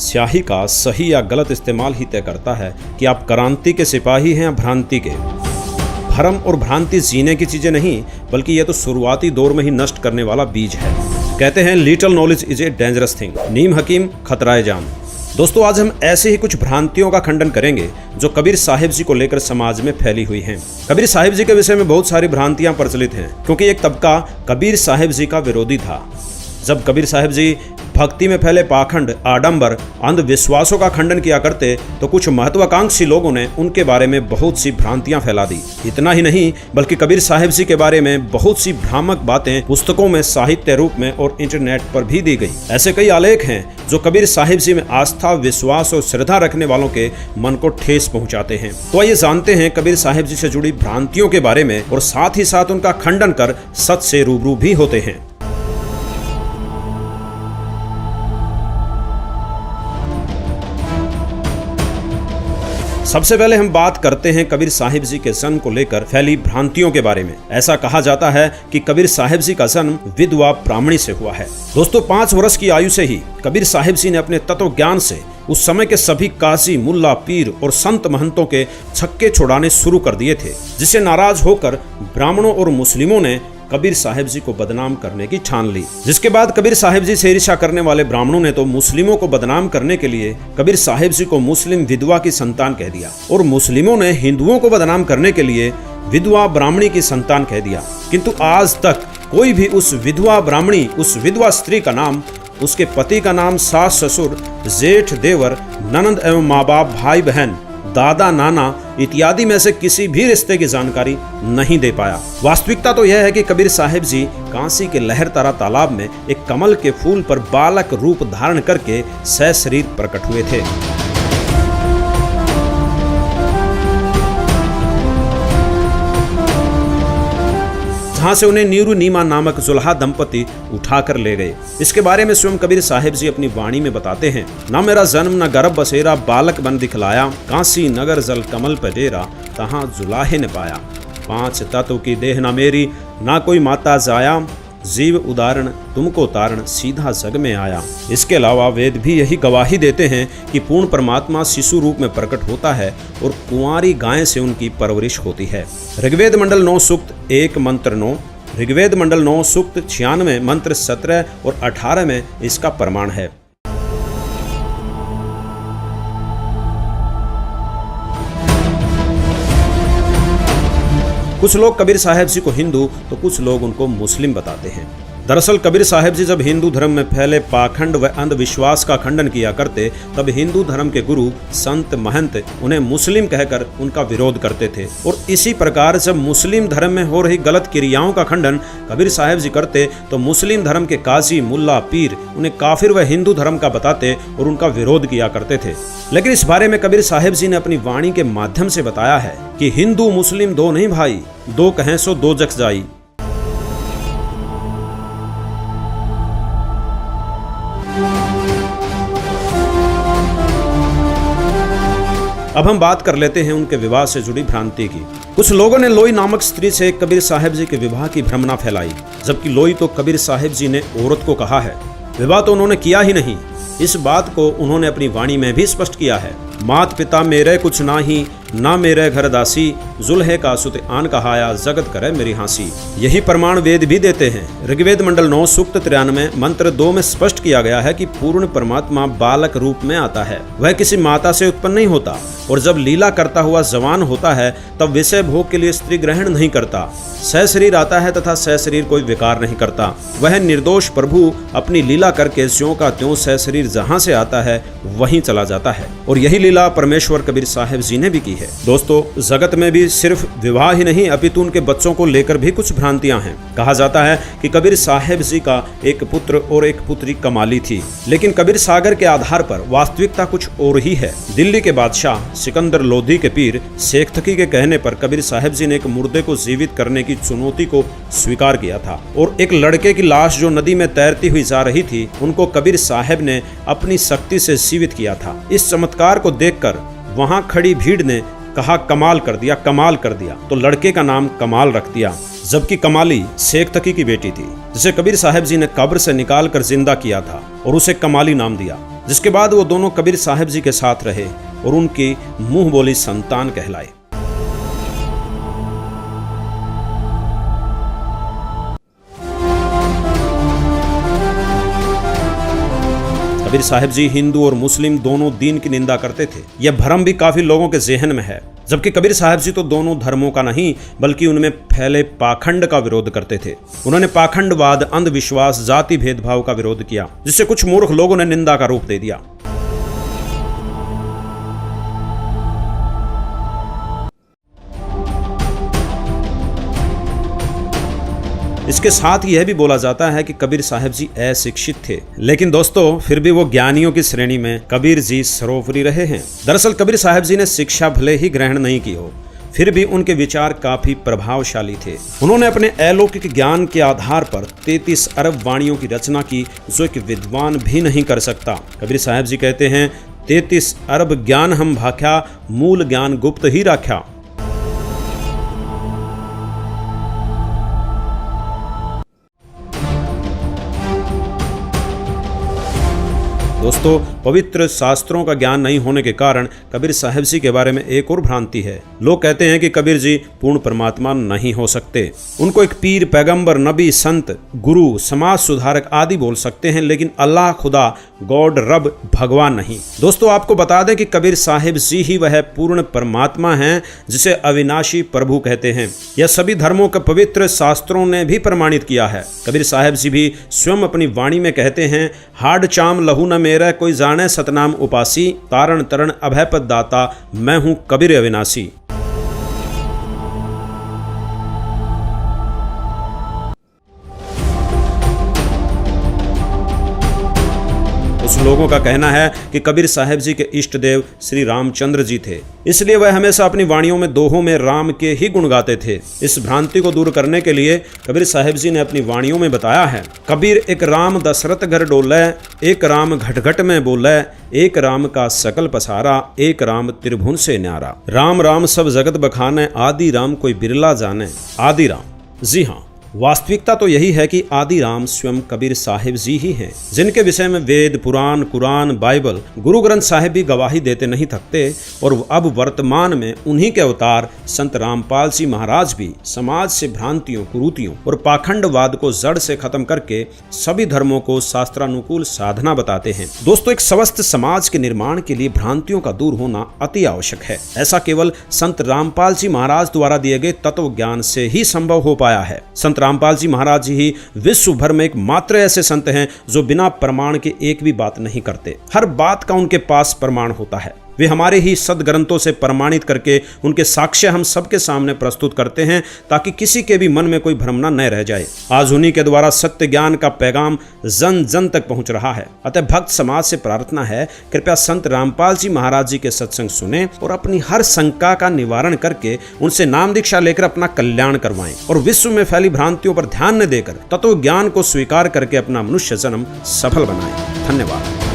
स्याही का सही या गलत इस्तेमाल ही तय करता है कि आप क्रांति के सिपाही हैं या भ्रांति के। भ्रम और भ्रांति जीने की चीजें नहीं, बल्कि यह तो शुरुआती दौर में ही नष्ट करने वाला बीज है। कहते हैं little knowledge is a dangerous thing. नीम हकीम खतराए जान। दोस्तों, आज हम ऐसे ही कुछ भ्रांतियों का खंडन करेंगे जो कबीर साहिब जी को लेकर समाज में फैली हुई हैं। कबीर साहिब जी के विषय में बहुत सारी भ्रांतियां प्रचलित हैं, क्योंकि एक तबका कबीर साहिब जी का विरोधी था। जब कबीर साहिब जी भक्ति में फैले पाखंड, आडंबर, अंधविश्वासों का खंडन किया करते तो कुछ महत्वाकांक्षी लोगों ने उनके बारे में बहुत सी भ्रांतियां फैला दी। इतना ही नहीं, बल्कि कबीर साहिब जी के बारे में बहुत सी भ्रामक बातें पुस्तकों में, साहित्य रूप में और इंटरनेट पर भी दी गई। ऐसे कई आलेख हैं जो कबीर साहिब जी में आस्था, विश्वास और श्रद्धा रखने वालों के मन को ठेस पहुंचाते हैं। तो आइए जानते हैं कबीर साहिब जी से जुड़ी भ्रांतियों के बारे में और साथ ही साथ उनका खंडन कर सच से रूबरू भी होते हैं। सबसे पहले हम बात करते हैं कबीर साहिब जी के जन्म को लेकर फैली भ्रांतियों के बारे में। ऐसा कहा जाता है कि कबीर साहिब जी का जन्म विधवा ब्राह्मणी से हुआ है। दोस्तों, 5 वर्ष की आयु से ही कबीर साहिब जी ने अपने तत्व ज्ञान से उस समय के सभी काजी, मुल्ला, पीर और संत महंतों के छक्के छुड़ाने शुरू कर दिए थे, जिससे नाराज होकर ब्राह्मणों और मुस्लिमों ने कबीर साहिब जी को बदनाम करने की ठान ली। जिसके बाद कबीर साहिब जी से ईर्ष्या करने वाले ब्राह्मणों ने तो मुस्लिमों को बदनाम करने के लिए कबीर साहिब जी को मुस्लिम विधवा की संतान कह दिया, और मुस्लिमों ने हिंदुओं को बदनाम करने के लिए विधवा ब्राह्मणी की संतान कह दिया। किंतु आज तक कोई भी उस विधवा ब्राह्मणी, उस विधवा स्त्री का नाम, उसके पति का नाम, सास ससुर, जेठ देवर, ननंद एवं माँ बाप, भाई बहन, दादा नाना इत्यादि में से किसी भी रिश्ते की जानकारी नहीं दे पाया। वास्तविकता तो यह है कि कबीर साहिब जी काशी के लहरतारा तालाब में एक कमल के फूल पर बालक रूप धारण करके सशरीर प्रकट हुए थे। जहां से उन्हें नीरू नीमा नामक जुल्हा दंपति उठाकर ले गए। इसके बारे में स्वयं कबीर साहिब जी अपनी वाणी में बताते हैं। ना मेरा जन्म न गर्भ बसेरा, बालक बन दिखलाया, काशी नगर जल कमल पे डेरा, तहां जुलाहे ने पाया। 5 तत्व की देह न मेरी, ना कोई माता जाया, जीव उदाहरण तुमको तारण, सीधा जग में आया। इसके अलावा वेद भी यही गवाही देते हैं कि पूर्ण परमात्मा शिशु रूप में प्रकट होता है और कुंवारी गाय से उनकी परवरिश होती है। ऋग्वेद मंडल 9 सूक्त 1 मंत्र 9, ऋग्वेद मंडल 9 सूक्त 96 मंत्र 17 और 18 में इसका प्रमाण है। कुछ लोग कबीर साहिब जी को हिंदू तो कुछ लोग उनको मुस्लिम बताते हैं। दरअसल कबीर साहिब जी जब हिंदू धर्म में फैले पाखंड व अंधविश्वास का खंडन किया करते, तब हिंदू धर्म के गुरु, संत, महंत उन्हें मुस्लिम कहकर उनका विरोध करते थे। और इसी प्रकार जब मुस्लिम धर्म में हो रही गलत क्रियाओं का खंडन कबीर साहिब जी करते, तो मुस्लिम धर्म के काजी, मुल्ला, पीर उन्हें काफिर व हिंदू धर्म का बताते और उनका विरोध किया करते थे। लेकिन इस बारे में कबीर साहिब जी ने अपनी वाणी के माध्यम से बताया है कि हिंदू मुस्लिम दो नहीं भाई, दो कहें सो दो जग जाई। अब हम बात कर लेते हैं उनके विवाह से जुड़ी भ्रांति की। कुछ लोगों ने लोई नामक स्त्री से कबीर साहिब जी के विवाह की भ्रमणा फैलाई, जबकि लोई तो कबीर साहिब जी ने औरत को कहा है। विवाह तो उन्होंने किया ही नहीं। इस बात को उन्होंने अपनी वाणी में भी स्पष्ट किया है। मात पिता मेरे कुछ नाही, ना मेरे घर दासी, जुल्हे का सुत आन कहाया, जगत करे मेरी हांसी। यही प्रमाण वेद भी देते हैं। ऋग्वेद मंडल 9 सूक्त 93 मंत्र 2 में स्पष्ट किया गया है कि पूर्ण परमात्मा बालक रूप में आता है। वह किसी माता से उत्पन्न नहीं होता, और जब लीला करता हुआ जवान होता है तब विषय भोग के लिए स्त्री ग्रहण नहीं करता। सशरीर आता है तथा सशरीर कोई विकार नहीं करता। वह निर्दोष प्रभु अपनी लीला करके ज्यों का त्यों सशरीर जहाँ से आता है वहीं चला जाता है। और यही लीला परमेश्वर कबीर साहिब जी ने भी की है। दोस्तों, जगत में भी सिर्फ विवाह ही नहीं, अपितु उनके बच्चों को लेकर भी कुछ भ्रांतियां हैं। कहा जाता है कि कबीर साहिब जी का एक पुत्र और एक पुत्री कमाली थी, लेकिन कबीर सागर के आधार पर वास्तविकता कुछ और ही है। दिल्ली के बादशाह सिकंदर लोधी के पीर शेख थकी के कहने पर कबीर साहिब जी ने एक मुर्दे को जीवित करने की चुनौती को स्वीकार किया था, और एक लड़के की लाश जो नदी में तैरती हुई जा रही थी, उनको कबीर साहिब ने अपनी शक्ति से जीवित किया था। इस चमत्कार को देखकर वहां खड़ी भीड़ ने कहा, कमाल कर दिया, कमाल कर दिया। तो लड़के का नाम कमाल रख दिया, जबकि कमाली शेख तकी की बेटी थी, जिसे कबीर साहिब जी ने कब्र से निकालकर जिंदा किया था और उसे कमाली नाम दिया। जिसके बाद वो दोनों कबीर साहब जी के साथ रहे और उनकी मुंह बोली संतान कहलाए। कबीर साहब जी हिंदू और मुस्लिम दोनों दीन की निंदा करते थे। यह भ्रम भी काफी लोगों के जहन में है, जबकि कबीर साहब जी तो दोनों धर्मों का नहीं बल्कि उनमें फैले पाखंड का विरोध करते थे। उन्होंने पाखंडवाद, अंधविश्वास, जाति भेदभाव का विरोध किया, जिसे कुछ मूर्ख लोगों ने निंदा का रूप दे दिया। इसके साथ यह भी बोला जाता है कि कबीर साहब जी अशिक्षित थे, लेकिन दोस्तों फिर भी वो ज्ञानियों की श्रेणी में कबीर जी सर्वोपरि रहे हैं। दरअसल कबीर साहब जी ने शिक्षा भले ही ग्रहण नहीं की हो, फिर भी उनके विचार काफी प्रभावशाली थे। उन्होंने अपने अलौकिक ज्ञान के आधार पर 33 अरब वाणियों की रचना की, जो एक विद्वान भी नहीं कर सकता। कबीर साहब जी कहते हैं, 33 अरब ज्ञान हम भाख्या, मूल ज्ञान गुप्त ही राख्या। दोस्तों पवित्र शास्त्रों का ज्ञान नहीं होने के कारण कबीर साहब जी के बारे में एक और भ्रांति है। लोग कहते हैं कि कबीर जी पूर्ण परमात्मा नहीं हो सकते। उनको एक पीर, पैगंबर, नबी, संत, गुरु, समाज सुधारक आदि बोल सकते हैं, लेकिन अल्लाह, खुदा, गॉड, रब, भगवान नहीं। दोस्तों आपको बता दें कि कबीर साहिब जी ही वह पूर्ण परमात्मा हैं जिसे अविनाशी प्रभु कहते हैं। यह सभी धर्मों के पवित्र शास्त्रों ने भी प्रमाणित किया है। कबीर साहब जी भी स्वयं अपनी वाणी में कहते हैं, हाड चाम लहू न मेरा कोई जाने सतनाम उपासी, तारण तरण अभय पद दाता, मैं हूं कबीर अविनाशी। कुछ लोगों का कहना है कि कबीर साहब जी के इष्ट देव श्री रामचंद्र जी थे, इसलिए वह हमेशा अपनी वाणियों में दोहों में राम के ही गुण गाते थे। इस भ्रांति को दूर करने के लिए कबीर साहब जी ने अपनी वाणियों में बताया है, कबीर एक राम दशरथ घर डोले, एक राम घट घट में बोले, एक राम का सकल पसारा, एक राम त्रिभुवन से न्यारा। राम राम सब जगत बखाने, आदि राम कोई बिरला जाने। आदि राम, जी हाँ, वास्तविकता तो यही है कि आदि राम स्वयं कबीर साहिब जी ही हैं, जिनके विषय में वेद, पुराण, कुरान, बाइबल, गुरु ग्रंथ साहिब भी गवाही देते नहीं थकते। और अब वर्तमान में उन्हीं के अवतार संत रामपाल जी महाराज भी समाज से भ्रांतियों, कुरीतियों और पाखंडवाद को जड़ से खत्म करके सभी धर्मों को शास्त्रानुकूल साधना बताते हैं। दोस्तों एक स्वस्थ समाज के निर्माण के लिए भ्रांतियों का दूर होना अति आवश्यक है। ऐसा केवल संत रामपाल जी महाराज द्वारा दिए गए तत्व ज्ञान से ही संभव हो पाया है। संत रामपाल जी महाराज जी ही विश्व भर में एकमात्र ऐसे संत हैं जो बिना प्रमाण के एक भी बात नहीं करते। हर बात का उनके पास प्रमाण होता है। वे हमारे ही सदग्रंथों से प्रमाणित करके उनके साक्ष्य हम सबके सामने प्रस्तुत करते हैं, ताकि किसी के भी मन में कोई भ्रमना न रह जाए। आज उन्हीं के द्वारा सत्य ज्ञान का पैगाम जन जन तक पहुंच रहा है। अतः भक्त समाज से प्रार्थना है, कृपया संत रामपाल जी महाराज जी के सत्संग सुने और अपनी हर शंका का निवारण करके उनसे नाम दीक्षा लेकर अपना कल्याण करवाएं और विश्व में फैली भ्रांतियों पर ध्यान न देकर तत्व ज्ञान को स्वीकार करके अपना मनुष्य जन्म सफल बनाएं। धन्यवाद।